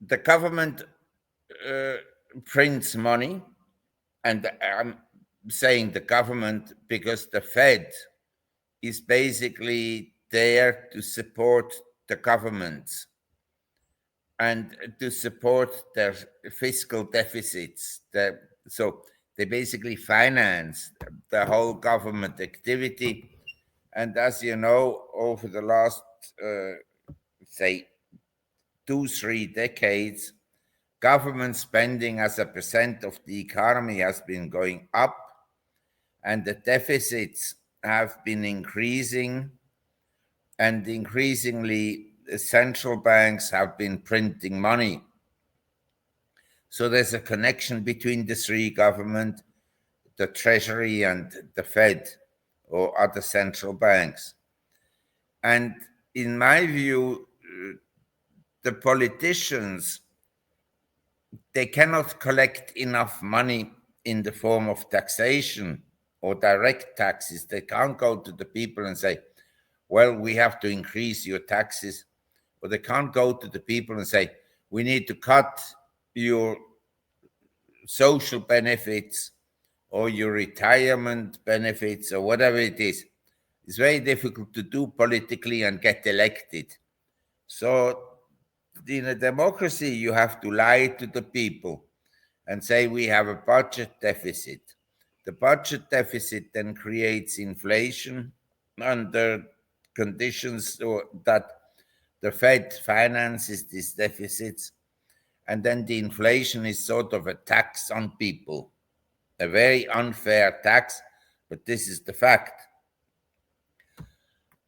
the government prints money, and I'm saying the government because the Fed is basically there to support the governments and to support their fiscal deficits. So they basically finance the whole government activity. And as you know, over the last, say, 2-3 decades, government spending as a percent of the economy has been going up, and the deficits have been increasing, and increasingly central banks have been printing money. So there's a connection between the three government, the Treasury and the Fed or other central banks. And in my view, the politicians, they cannot collect enough money in the form of taxation or direct taxes. They can't go to the people and say, well, we have to increase your taxes. Or they can't go to the people and say, we need to cut your social benefits or your retirement benefits or whatever it is. It's very difficult to do politically and get elected. So in a democracy, you have to lie to the people and say we have a budget deficit. The budget deficit then creates inflation under conditions that the Fed finances these deficits, and then the inflation is sort of a tax on people, a very unfair tax, but this is the fact.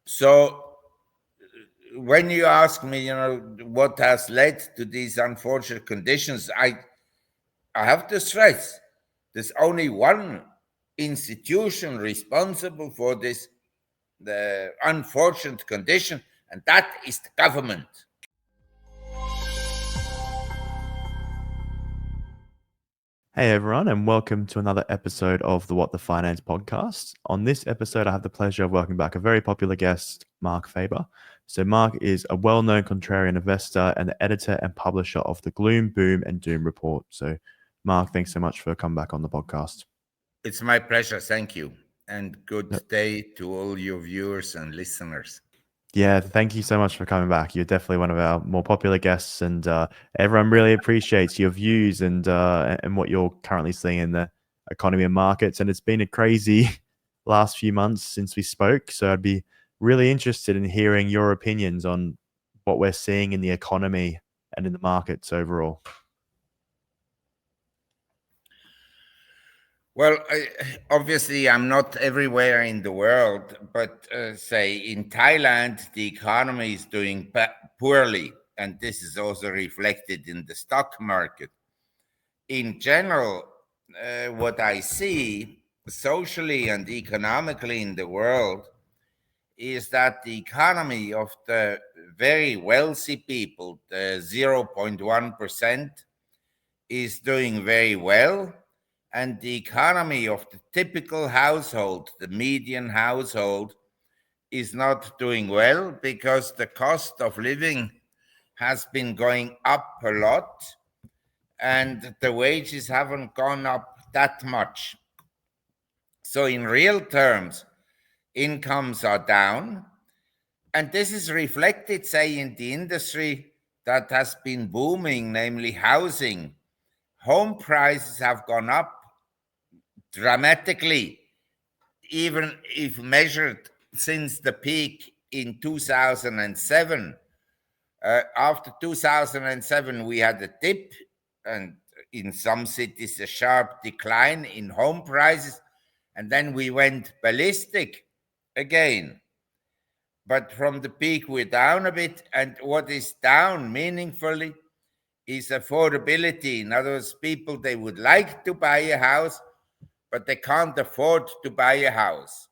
So when you ask me, what has led to these unfortunate conditions, I have to stress there's only one institution responsible for the unfortunate condition, and that is the government. Hey everyone, and welcome to another episode of the WTFinance podcast. On this episode, I have the pleasure of welcoming back a very popular guest, Marc Faber. So Marc is a well-known contrarian investor and the editor and publisher of the Gloom, Boom, and Doom report. So Marc, thanks so much for coming back on the podcast. It's my pleasure. Thank you. And good day to all your viewers and listeners. Yeah, thank you so much for coming back. You're definitely one of our more popular guests, and everyone really appreciates your views and what you're currently seeing in the economy and markets. And it's been a crazy last few months since we spoke, so I'd be really interested in hearing your opinions on what we're seeing in the economy and in the markets overall. Well, obviously, I'm not everywhere in the world, but say in Thailand, the economy is doing poorly, and this is also reflected in the stock market. In general, what I see socially and economically in the world is that the economy of the very wealthy people, the 0.1%, is doing very well. And the economy of the typical household, the median household, is not doing well because the cost of living has been going up a lot and the wages haven't gone up that much. So in real terms, incomes are down. And this is reflected, say, in the industry that has been booming, namely housing. Home prices have gone up dramatically, even if measured since the peak in 2007. After 2007, we had a dip, and in some cities, a sharp decline in home prices, and then we went ballistic again. But from the peak, we're down a bit, and what is down meaningfully is affordability. In other words, people, they would like to buy a house, but they can't afford to buy a house.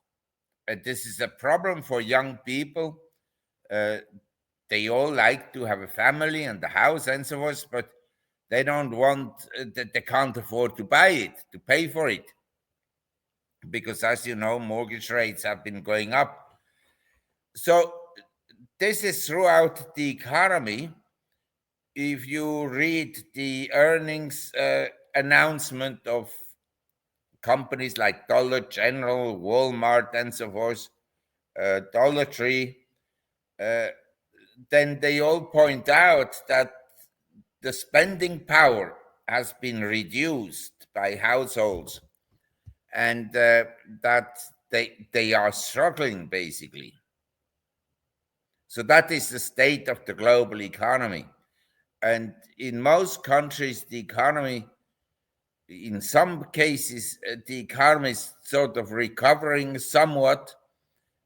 And this is a problem for young people. They all like to have a family and a house and so forth, but they don't want, they can't afford to buy it, to pay for it. Because as you know, mortgage rates have been going up. So this is throughout the economy. if you read the earnings announcement of companies like Dollar General, Walmart, and so forth, Dollar Tree, uh, then they all point out that the spending power has been reduced by households, and that they are struggling basically. So that is the state of the global economy. And in most countries, the economy, in some cases, the economy is sort of recovering somewhat,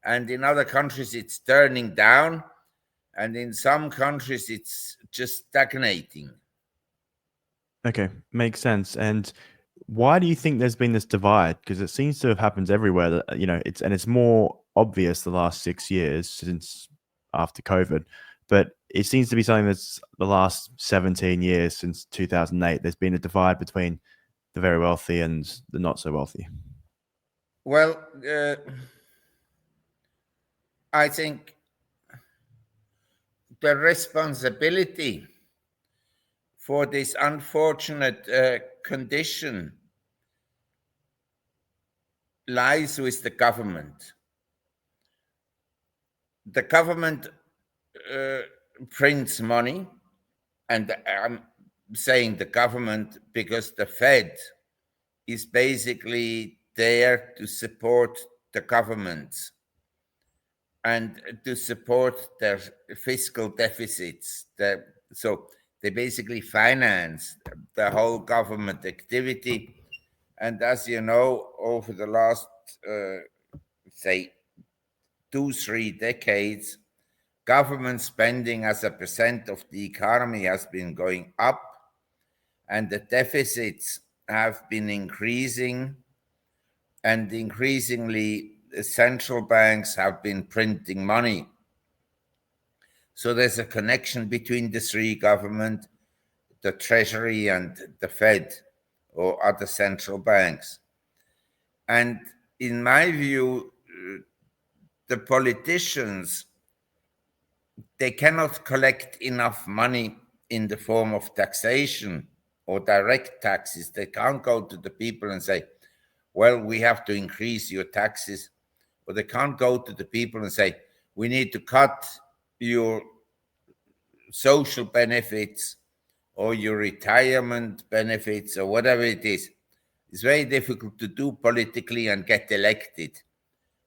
and in other countries, it's turning down, and in some countries, it's just stagnating. Okay, makes sense. And why do you think there's been this divide? Because it seems to have happened everywhere. That it's more obvious the last 6 years since after COVID, but it seems to be something that's the last 17 years since 2008. There's been a divide between the very wealthy and the not so wealthy. Well, I think the responsibility for this unfortunate condition lies with the government. The government uh, prints money, and I'm saying the government because the Fed is basically there to support the governments and to support their fiscal deficits. So they basically finance the whole government activity. And as you know, over the last, say, 2, 3 decades, government spending as a percent of the economy has been going up, and the deficits have been increasing, and increasingly, the central banks have been printing money. So there's a connection between the three government, the Treasury, and the Fed or other central banks. And in my view, the politicians, they cannot collect enough money in the form of taxation or direct taxes. They can't go to the people and say, well, we have to increase your taxes. Or they can't go to the people and say, we need to cut your social benefits or your retirement benefits or whatever it is. It's very difficult to do politically and get elected.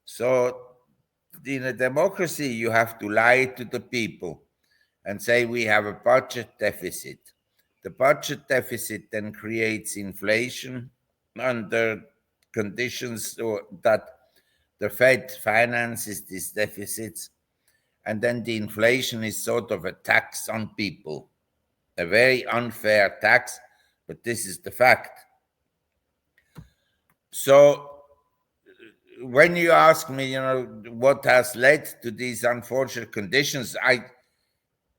So in a democracy, you have to lie to the people and say we have a budget deficit. The budget deficit then creates inflation under conditions that the Fed finances these deficits, and then the inflation is sort of a tax on people, a very unfair tax, but this is the fact. So when you ask me, what has led to these unfortunate conditions, I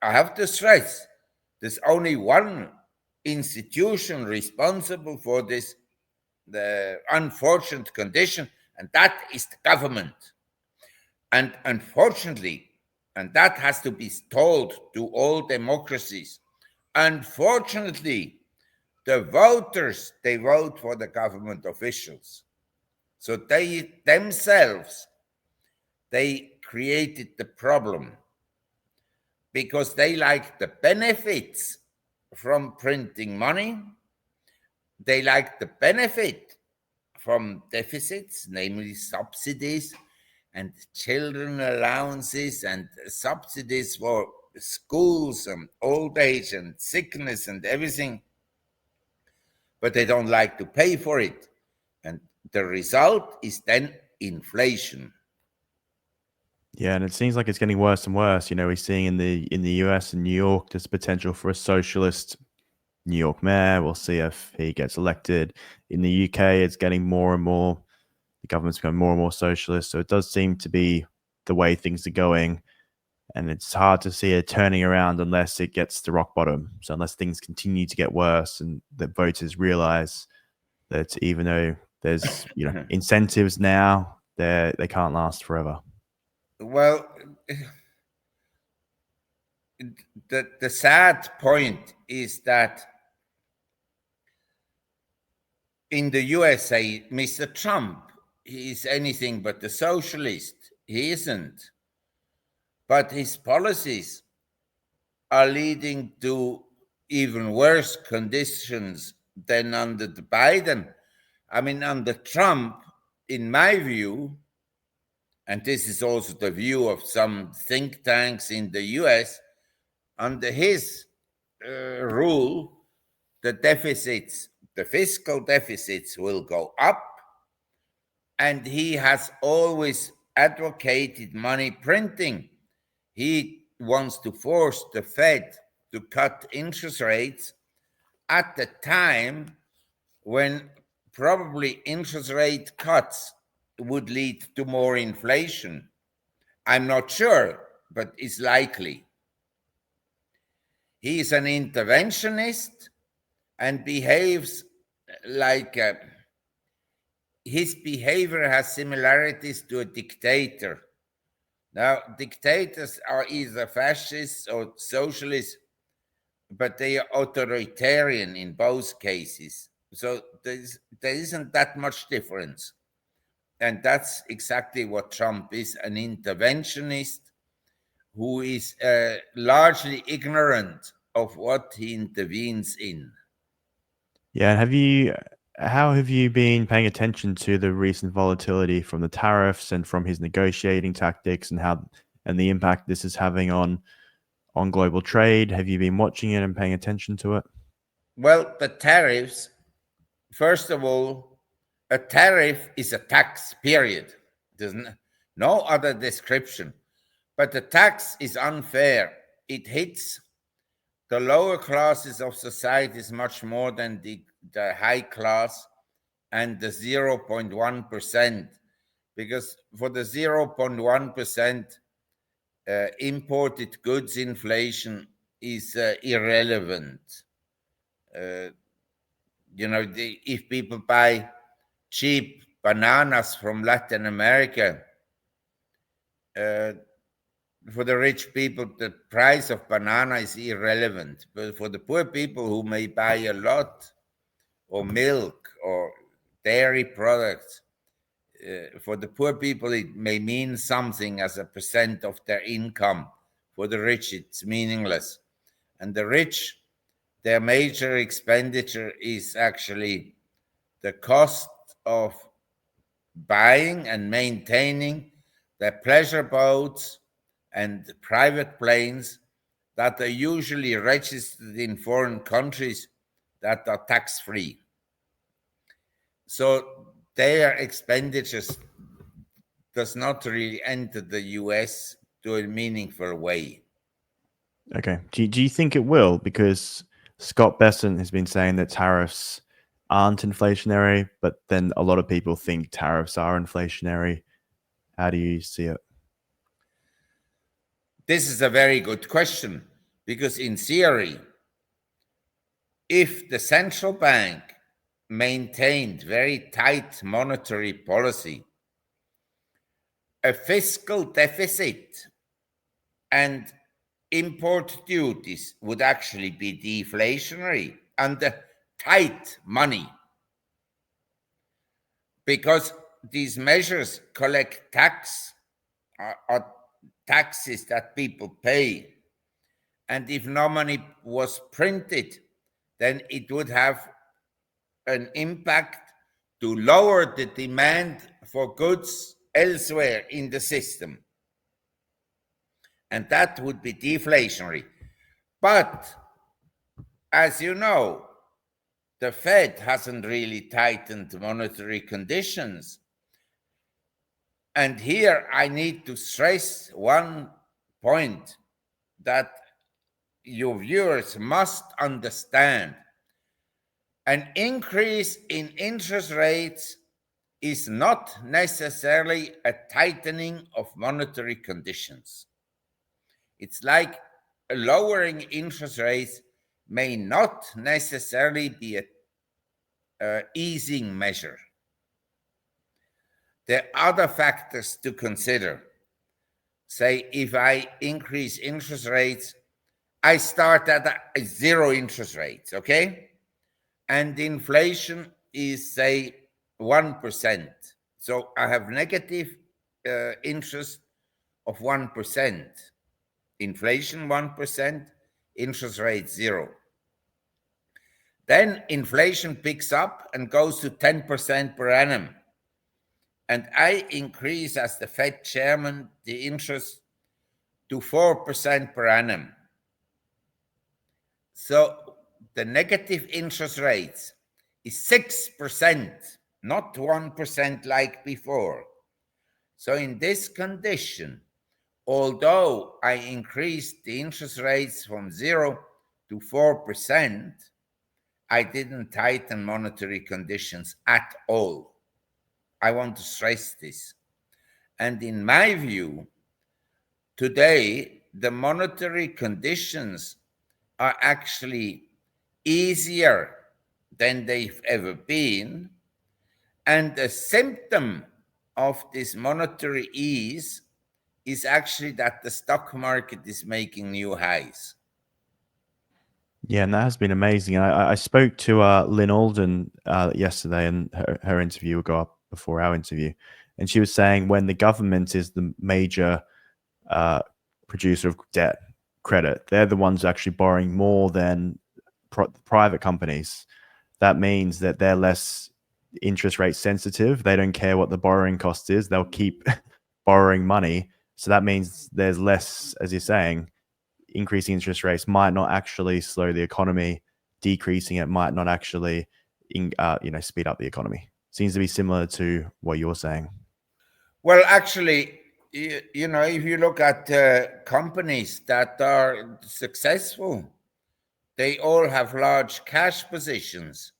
have to stress there's only one institution responsible for this the unfortunate condition, and that is the government. And unfortunately, and that has to be told to all democracies, unfortunately, the voters, they vote for the government officials. So they themselves, they created the problem because they like the benefits from printing money. They like the benefit from deficits, namely subsidies and children allowances and subsidies for schools and old age and sickness and everything, but they don't like to pay for it. And the result is then inflation. Yeah, and it seems like it's getting worse and worse. We're seeing in the US and New York, there's potential for a socialist New York mayor. We'll see if he gets elected. In the UK, it's getting more and more. The government's becoming more and more socialist. So it does seem to be the way things are going. And it's hard to see it turning around unless it gets to rock bottom. So unless things continue to get worse and the voters realize that even though there's incentives now, they can't last forever. Well, the sad point is that in the USA, Mr. Trump, he is anything but a socialist. He isn't. But his policies are leading to even worse conditions than under the Biden. I mean, under Trump, in my view, and this is also the view of some think tanks in the US, under his rule, the deficits, the fiscal deficits will go up, and he has always advocated money printing. He wants to force the Fed to cut interest rates at the time when probably interest rate cuts would lead to more inflation. I'm not sure, but it's likely. He is an interventionist and behaves like his behavior has similarities to a dictator. Now, dictators are either fascists or socialists, but they are authoritarian in both cases. So there isn't that much difference. And that's exactly what Trump is, an interventionist who is largely ignorant of what he intervenes in. Yeah, how have you been paying attention to the recent volatility from the tariffs and from his negotiating tactics and the impact this is having on global trade? Have you been watching it and paying attention to it? Well, the tariffs, first of all, a tariff is a tax, period. There's no other description. But the tax is unfair. It hits the lower classes of society much more than the high class and the 0.1%. Because for the 0.1%, imported goods inflation is irrelevant. If people buy cheap bananas from Latin America, for the rich people, the price of banana is irrelevant. But for the poor people who may buy a lot, or milk, or dairy products, for the poor people, it may mean something as a percent of their income. For the rich, it's meaningless. And the rich, their major expenditure is actually the cost of buying and maintaining their pleasure boats and private planes that are usually registered in foreign countries that are tax-free. So their expenditures does not really enter the US to a meaningful way. Okay. Do you think it will? Because Scott Bessent has been saying that tariffs aren't inflationary, but then a lot of people think tariffs are inflationary. How do you see it? This is a very good question, because in theory, if the central bank maintained very tight monetary policy, a fiscal deficit and import duties would actually be deflationary under tight money, because these measures collect or taxes that people pay. And if no money was printed, then it would have an impact to lower the demand for goods elsewhere in the system. And that would be deflationary. But as you know, the Fed hasn't really tightened monetary conditions. And here I need to stress one point that your viewers must understand. An increase in interest rates is not necessarily a tightening of monetary conditions. It's like lowering interest rates may not necessarily be an easing measure. There are other factors to consider. Say, if I increase interest rates, I start at a zero interest rates, okay? And inflation is, say, 1%. So I have negative interest of 1%. Inflation 1%, interest rate zero. Then inflation picks up and goes to 10% per annum. And I increase, as the Fed chairman, the interest to 4% per annum. So the negative interest rates is 6%, not 1% like before. So in this condition, although I increased the interest rates from 0 to 4%, I didn't tighten monetary conditions at all. I want to stress this. And in my view, today, the monetary conditions are actually easier than they've ever been. And a symptom of this monetary ease is actually that the stock market is making new highs. Yeah, and that has been amazing. I spoke to Lynn Alden yesterday, and her interview will go up before our interview. And she was saying when the government is the major producer of debt credit, they're the ones actually borrowing more than private companies. That means that they're less interest rate sensitive. They don't care what the borrowing cost is. They'll keep borrowing money. So that means there's less, as you're saying, increasing interest rates might not actually slow the economy. Decreasing it might not actually, speed up the economy. Seems to be similar to what you're saying. Well, actually, you know, if you look at companies that are successful, they all have large cash positions.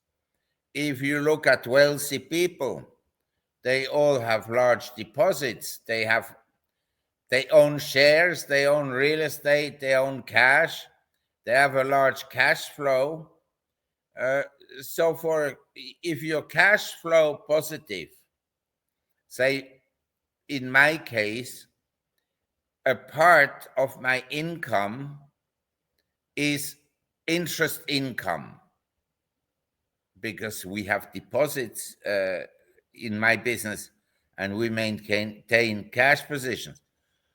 If you look at wealthy people, they all have large deposits. They own shares, they own real estate, they own cash, they have a large cash flow. So if you're cash flow positive, say in my case, a part of my income is interest income because we have deposits in my business and we maintain cash positions.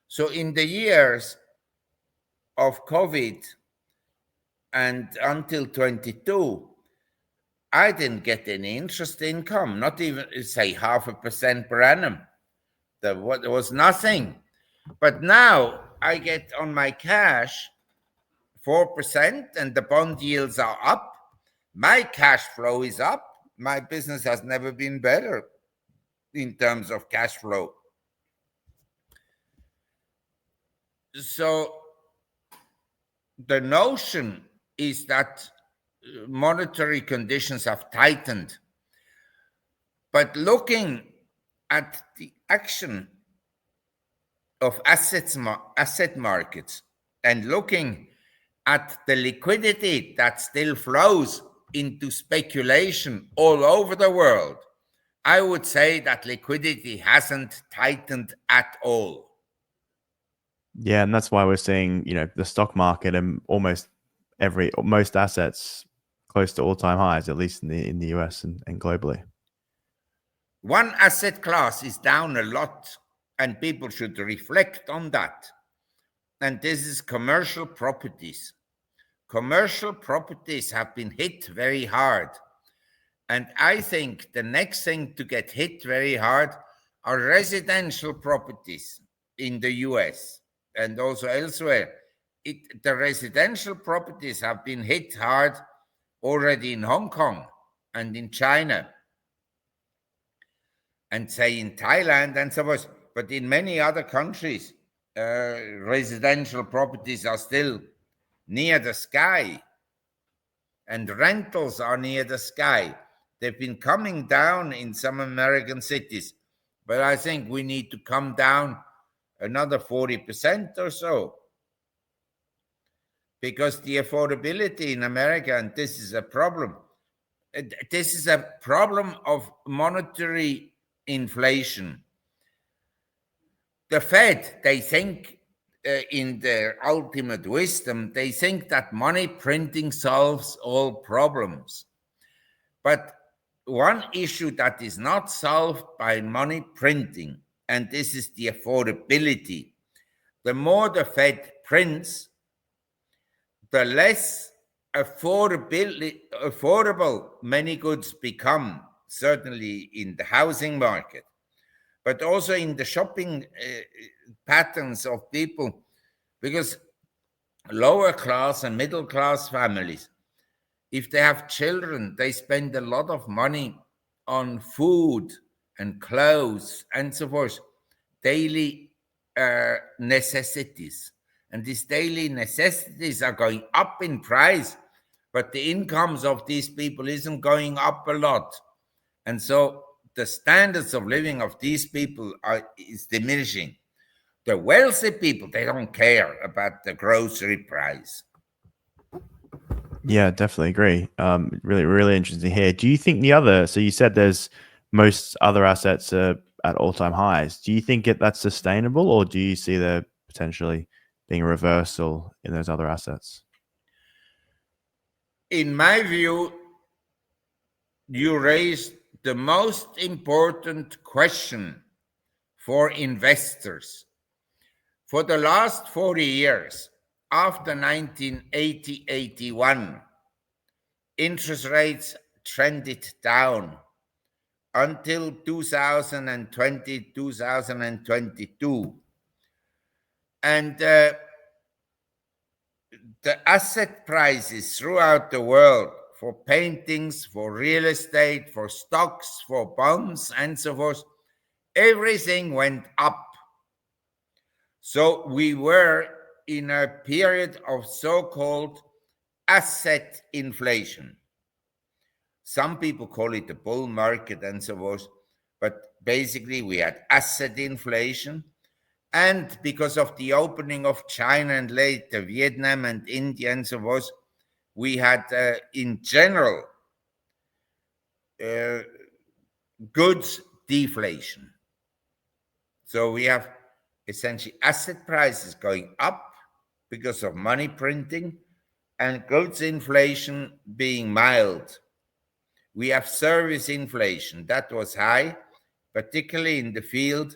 So in the years of COVID and until 22, I didn't get any interest income, not even, say, 0.5% per annum. There was nothing. But now I get on my cash 4% and the bond yields are up. My cash flow is up. My business has never been better in terms of cash flow. So the notion is that monetary conditions have tightened. But looking at the action of asset markets and looking at the liquidity that still flows into speculation all over the world, I would say that liquidity hasn't tightened at all. Yeah, and that's why we're seeing, the stock market and most assets close to all-time highs, at least in the US and globally. One asset class is down a lot, and people should reflect on that. And this is commercial properties. Commercial properties have been hit very hard. And I think the next thing to get hit very hard are residential properties in the US and also elsewhere. The residential properties have been hit hard already in Hong Kong and in China and, say, in Thailand and so forth. But in many other countries, residential properties are still near the sky and rentals are near the sky. They've been coming down in some American cities, but I think we need to come down another 40% or so, because the affordability in America, and this is a problem, this is a problem of monetary inflation. The Fed, they think in their ultimate wisdom, they think that money printing solves all problems. But one issue that is not solved by money printing, and this is the affordability. The more the Fed prints, the less affordable many goods become, certainly in the housing market, but also in the shopping patterns of people, because lower class and middle class families, if they have children, they spend a lot of money on food and clothes and so forth, daily necessities. And these daily necessities are going up in price, but the incomes of these people isn't going up a lot. And so the standards of living of these people is diminishing. The wealthy people, they don't care about the grocery price. Yeah, definitely agree. Really, really interesting here. Do you think the other? So you said there's most other assets are at all-time highs. Do you think that's sustainable, or do you see there potentially being a reversal in those other assets? In my view, you raised the most important question for investors. For the last 40 years, after 1980-81, interest rates trended down until 2020, 2022. And the asset prices throughout the world for paintings, for real estate, for stocks, for bonds, and so forth, everything went up. So we were in a period of so-called asset inflation. Some people call it the bull market and so forth, but basically we had asset inflation. And because of the opening of China and later Vietnam and India and so forth, we had in general goods deflation. So we have essentially asset prices going up because of money printing and goods inflation being mild. We have service inflation that was high, particularly in the field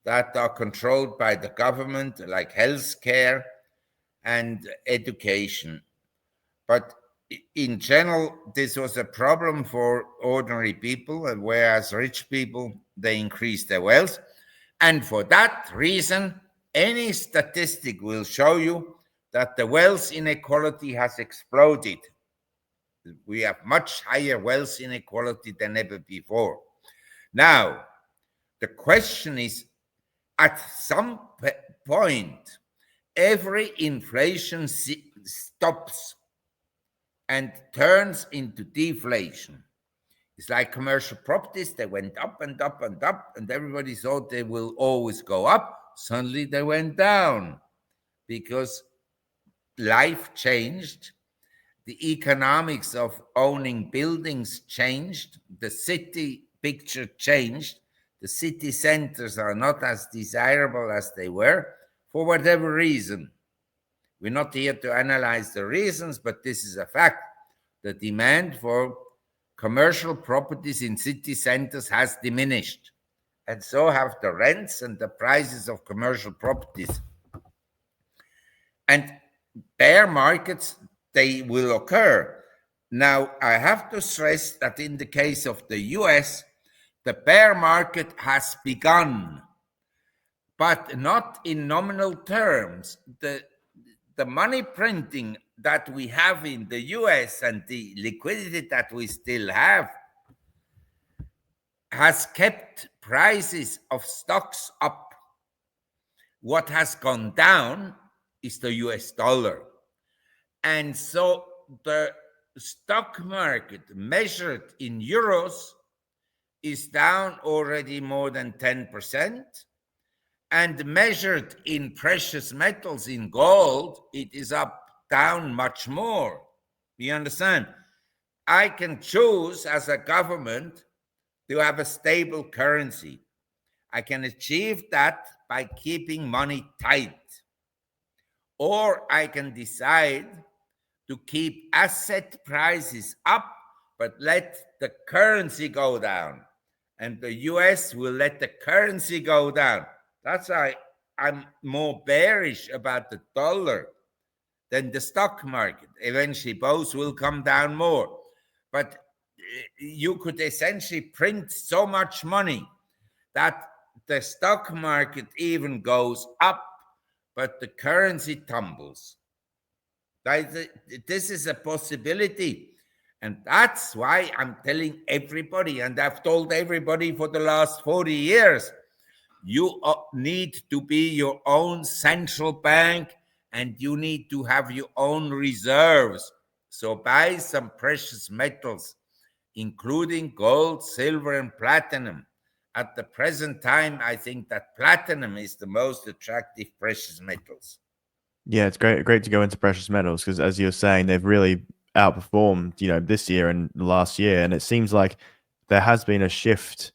that are controlled by the government, like healthcare and education. But in general, this was a problem for ordinary people, whereas rich people, they increased their wealth. And for that reason, any statistic will show you that the wealth inequality has exploded. We have much higher wealth inequality than ever before. Now, the question is, at some point, every inflation stops and turns into deflation. It's like commercial properties. They went up and up and up, and everybody thought they will always go up. Suddenly they went down because life changed. The economics of owning buildings changed. The city picture changed. The city centers are not as desirable as they were for whatever reason. We're not here to analyze the reasons, but this is a fact. The demand for commercial properties in city centers has diminished, and so have the rents and the prices of commercial properties. And bear markets, they will occur. Now, I have to stress that in the case of the US, the bear market has begun, but not in nominal terms. The money printing that we have in the US and the liquidity that we still have has kept prices of stocks up. What has gone down is the US dollar. And so the stock market measured in euros is down already more than 10%. And measured in precious metals, in gold, it is down much more. You understand? I can choose as a government to have a stable currency. I can achieve that by keeping money tight. Or I can decide to keep asset prices up, but let the currency go down. And the US will let the currency go down. That's why I'm more bearish about the dollar than the stock market. Eventually, both will come down more. But you could essentially print so much money that the stock market even goes up, but the currency tumbles. This is a possibility. And that's why I'm telling everybody, and I've told everybody for the last 40 years, you need to be your own central bank and you need to have your own reserves. So buy some precious metals, including gold, silver, and platinum. At the present time, I think that platinum is the most attractive precious metals. Yeah, it's great to go into precious metals because, as you're saying, they've really outperformed, this year and last year, and it seems like there has been a shift.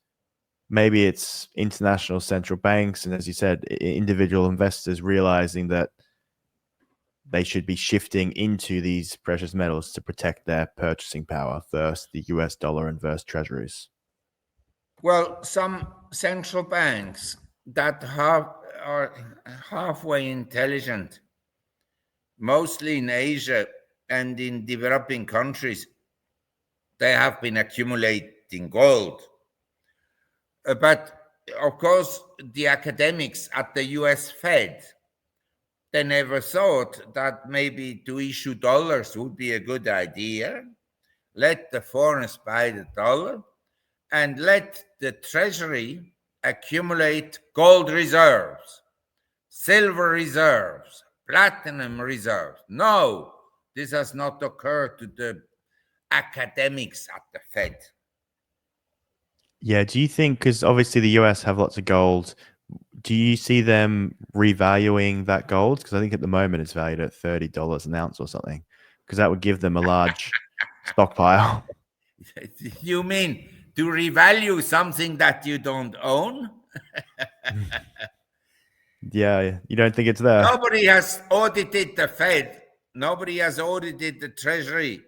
Maybe it's international central banks, and as you said, individual investors realizing that they should be shifting into these precious metals to protect their purchasing power versus the US dollar and versus treasuries. Well, some central banks that are halfway intelligent, mostly in Asia and in developing countries, they have been accumulating gold. But of course, the academics at the US Fed, they never thought that maybe to issue dollars would be a good idea. Let the foreigners buy the dollar and let the treasury accumulate gold reserves, silver reserves, platinum reserves. No, this has not occurred to the academics at the Fed. Yeah, do you think, because obviously the US have lots of gold, do you see them revaluing that gold? Because I think at the moment it's valued at $30 an ounce or something, because that would give them a large stockpile. You mean to revalue something that you don't own? Yeah, you don't think it's there? Nobody has audited the Fed. Nobody has audited the Treasury,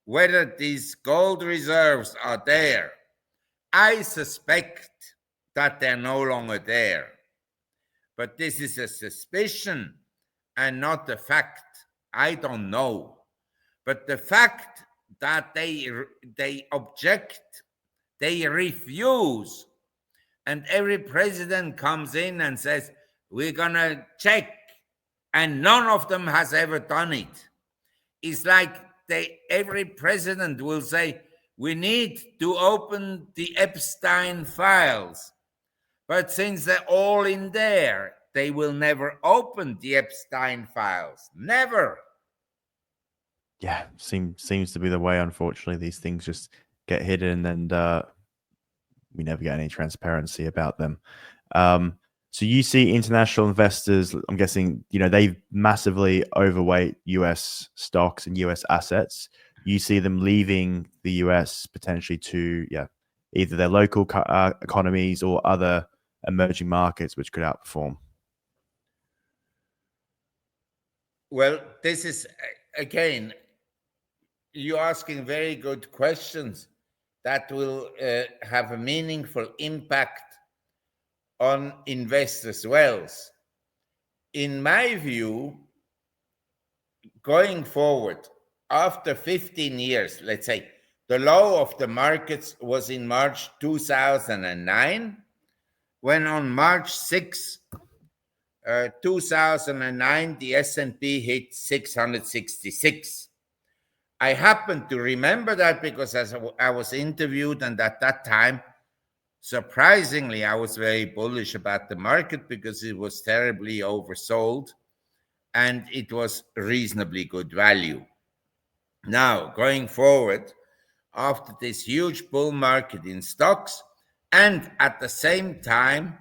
whether these gold reserves are there. I suspect that they're no longer there. But this is a suspicion and not a fact. I don't know. But the fact that they object, they refuse, and every president comes in and says, we're going to check, and none of them has ever done it. It's like every president will say, we need to open the Epstein files. But since they're all in there, they will never open the Epstein files. Never. Yeah, seems to be the way. Unfortunately, these things just get hidden, and we never get any transparency about them. So you see international investors, I'm guessing, they massively overweight US stocks and US assets. You see them leaving the US potentially to, either their local economies or other emerging markets, which could outperform. Well, this is, again, you're asking very good questions that will have a meaningful impact on investors' wealth. In my view, going forward, after 15 years, let's say, the low of the markets was in March 2009, when on March 6, 2009, the S&P hit 666. I happen to remember that because as I was interviewed, and at that time, surprisingly, I was very bullish about the market because it was terribly oversold and it was reasonably good value. Now, going forward, after this huge bull market in stocks, and at the same time,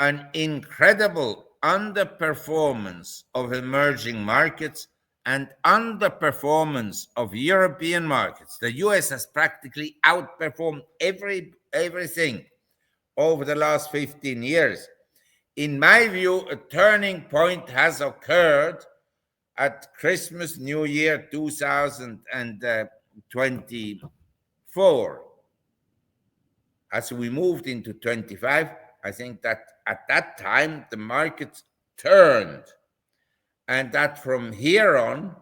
an incredible underperformance of emerging markets and underperformance of European markets. The US has practically outperformed everything over the last 15 years. In my view, a turning point has occurred at Christmas, New Year 2024. As we moved into 25, I think that at that time the markets turned, and that from here on,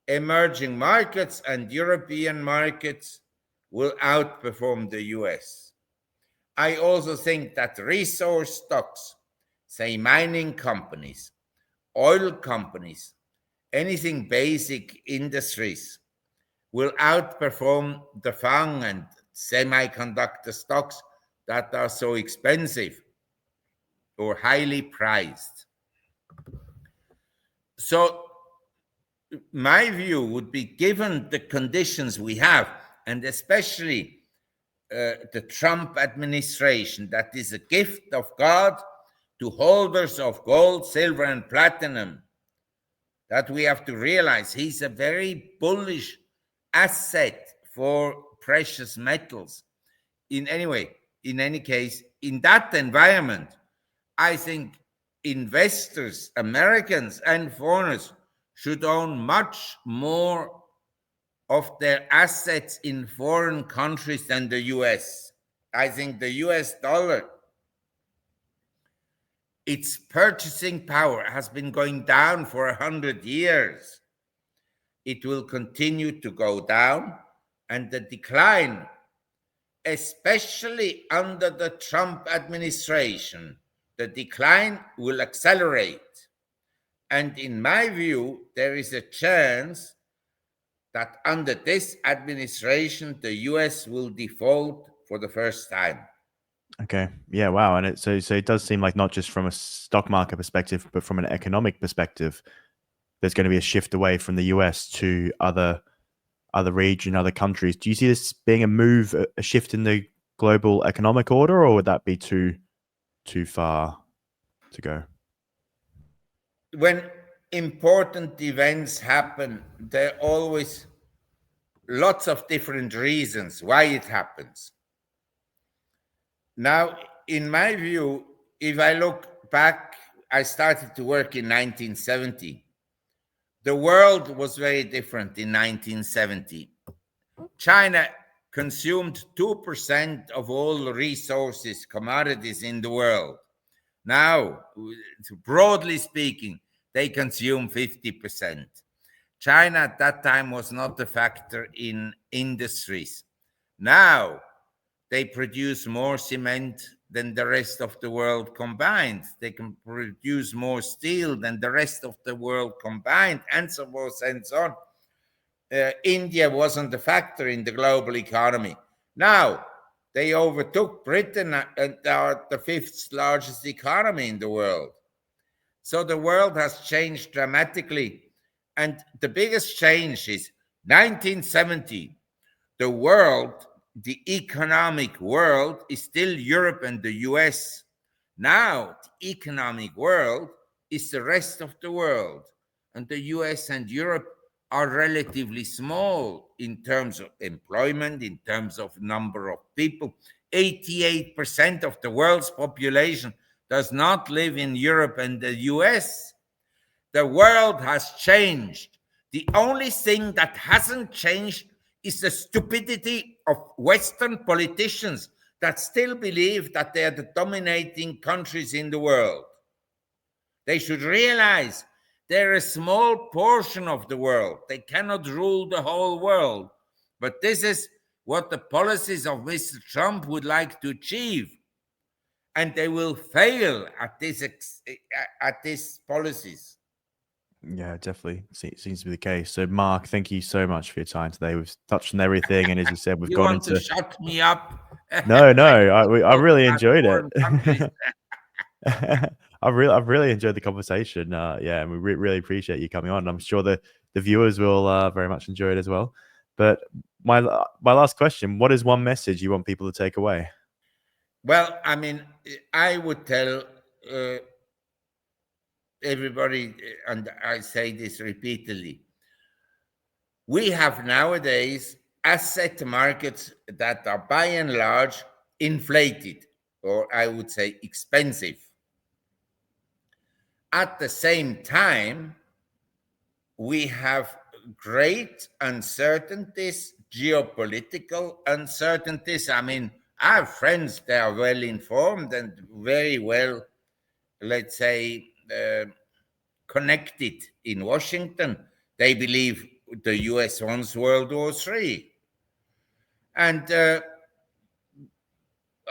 emerging markets and European markets will outperform the US. I also think that resource stocks, say mining companies, oil companies, anything basic industries, will outperform the FANG and semiconductor stocks that are so expensive or highly priced. So my view would be, given the conditions we have, and especially the Trump administration, that is a gift of God to holders of gold, silver, and platinum, that we have to realize he's a very bullish asset for precious metals. In any case, in that environment, I think investors, Americans and foreigners, should own much more of their assets in foreign countries than the US. I think the US dollar, its purchasing power has been going down for 100 years. It will continue to go down, and the decline, especially under the Trump administration, the decline will accelerate. And in my view, there is a chance that under this administration, the US will default for the first time. Okay. Yeah. Wow. And so it does seem like not just from a stock market perspective, but from an economic perspective, there's going to be a shift away from the US to other region, other countries. Do you see this being a move, a shift in the global economic order, or would that be too far to go? When important events happen, there are always lots of different reasons why it happens. Now, in my view, if I look back, I started to work in 1970. The world was very different in 1970. China consumed 2% of all resources, commodities in the world. Now, broadly speaking, they consume 50%. China at that time was not a factor in industries. Now, they produce more cement than the rest of the world combined. They can produce more steel than the rest of the world combined, and so forth and so on. India wasn't a factor in the global economy. Now, they overtook Britain and are the fifth largest economy in the world. So the world has changed dramatically. And the biggest change is 1970. The world, the economic world, is still Europe and the US. Now, the economic world is the rest of the world. And the US and Europe are relatively small in terms of employment, in terms of number of people. 88% of the world's population does not live in Europe and the US. The world has changed. The only thing that hasn't changed is the stupidity of Western politicians that still believe that they are the dominating countries in the world. They should realize they're a small portion of the world. They cannot rule the whole world. But this is what the policies of Mr. Trump would like to achieve. And they will fail at these policies. Yeah, definitely seems to be the case. So, Mark, thank you so much for your time today. We've touched on everything, and as you said, we've You gone want to into. shut me up? No, Like, I talk really about enjoyed it. foreign countries. I've really enjoyed the conversation. Yeah, and we really appreciate you coming on. And I'm sure the viewers will very much enjoy it as well. But my last question: what is one message you want people to take away? Well, I mean, I would tell everybody, and I say this repeatedly, we have nowadays asset markets that are by and large inflated, or I would say expensive. At the same time, we have great uncertainties, geopolitical uncertainties. I mean, I have friends, they are well informed and very well, let's say, connected in Washington. They believe the US wants World War III. And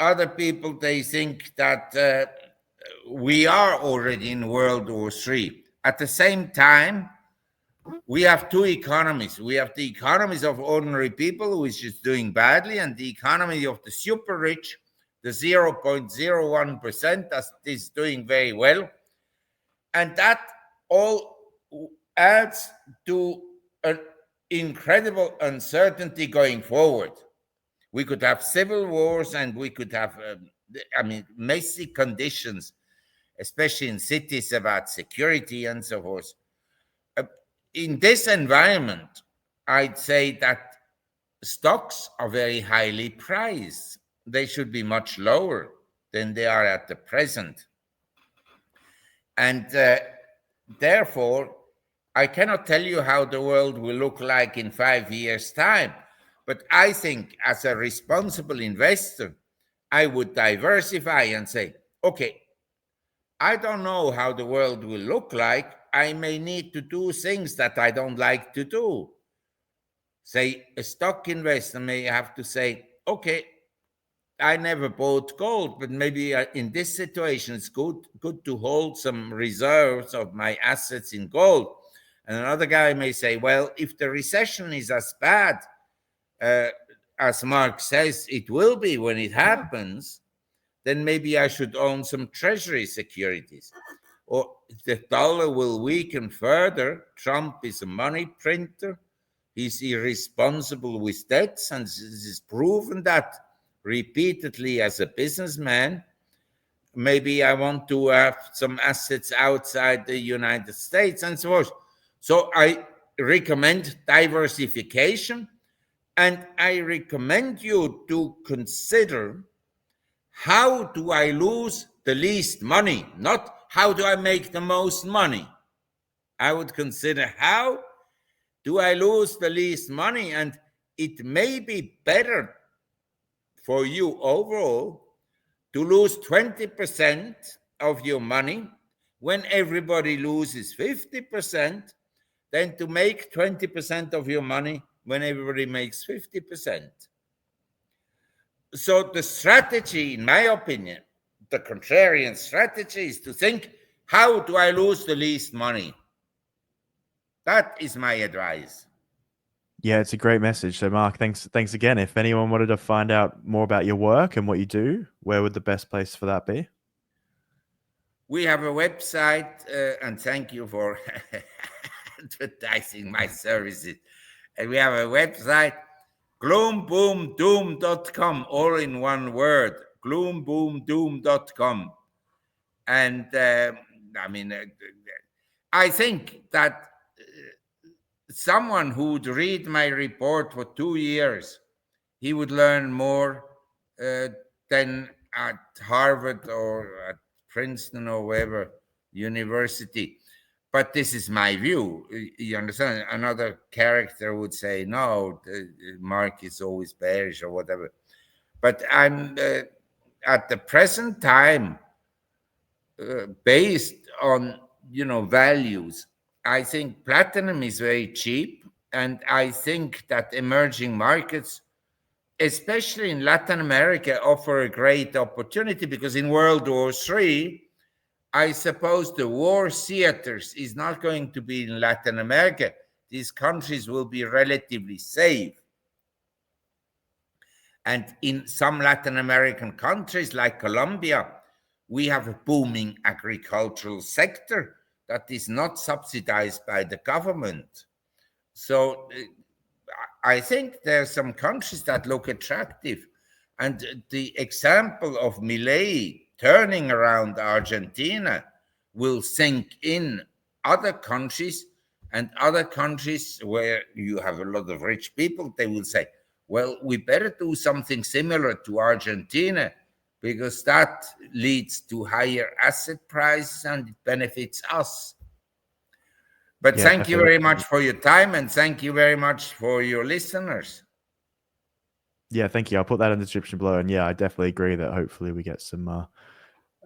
other people, they think that we are already in World War III. At the same time, we have two economies. We have the economies of ordinary people, which is doing badly, and the economy of the super rich, the 0.01%, that is doing very well. And that all adds to an incredible uncertainty going forward. We could have civil wars, and we could have, messy conditions, especially in cities, about security and so forth. In this environment, I'd say that stocks are very highly priced. They should be much lower than they are at the present. And therefore, I cannot tell you how the world will look like in 5 years' time. But I think as a responsible investor, I would diversify and say, okay, I don't know how the world will look like. I may need to do things that I don't like to do. Say, a stock investor may have to say, okay, I never bought gold, but maybe in this situation, it's good to hold some reserves of my assets in gold. And another guy may say, well, if the recession is as bad as Mark says it will be when it happens, then maybe I should own some treasury securities. Or if the dollar will weaken further, Trump is a money printer. He's irresponsible with debts, and this is proven that repeatedly as a businessman. Maybe I want to have some assets outside the United States and so forth. So I recommend diversification, and I recommend you to consider, how do I lose the least money? Not how do I make the most money. I would consider, how do I lose the least money? And it may be better for you overall to lose 20% of your money when everybody loses 50% than to make 20% of your money when everybody makes 50%. So the strategy, in my opinion, the contrarian strategy, is to think, how do I lose the least money? That is my advice. Yeah, it's a great message. So, Mark, thanks again. If anyone wanted to find out more about your work and what you do, where would the best place for that be? We have a website, and thank you for advertising my services. And we have a website, gloomboomdoom.com, all in one word, gloomboomdoom.com. And I think that someone who would read my report for 2 years, he would learn more than at Harvard or at Princeton or wherever university. But this is my view. You understand? Another character would say, no, Mark is always bearish or whatever. But I'm at the present time, based on values, I think platinum is very cheap, and I think that emerging markets, especially in Latin America, offer a great opportunity, because in World War III, I suppose the war theaters is not going to be in Latin America. These countries will be relatively safe. And in some Latin American countries like Colombia, we have a booming agricultural sector that is not subsidized by the government. So I think there are some countries that look attractive. And the example of Milei turning around Argentina will sink in other countries, and other countries where you have a lot of rich people, they will say, well, we better do something similar to Argentina because that leads to higher asset price and it benefits us. But Yeah, thank you definitely. very much for your time, and thank you very much for your listeners. Yeah, thank you. I'll put that in the description below. And yeah, I definitely agree that hopefully we get some a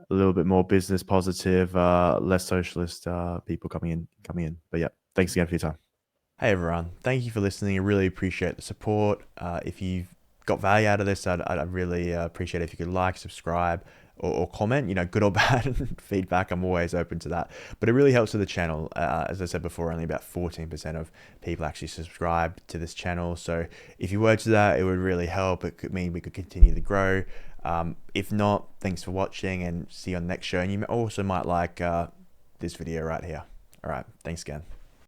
little bit more business positive, less socialist people coming in. But yeah, thanks again for your time. Hey everyone, thank you for listening. I really appreciate the support. If you've got value out of this, I'd really appreciate it if you could like, subscribe, or comment, good or bad feedback. I'm always open to that. But it really helps with the channel. As I said before, only about 14% of people actually subscribe to this channel. So if you were to that, it would really help. It could mean we could continue to grow. If not, thanks for watching and see you on the next show. And you also might like this video right here. All right, thanks again.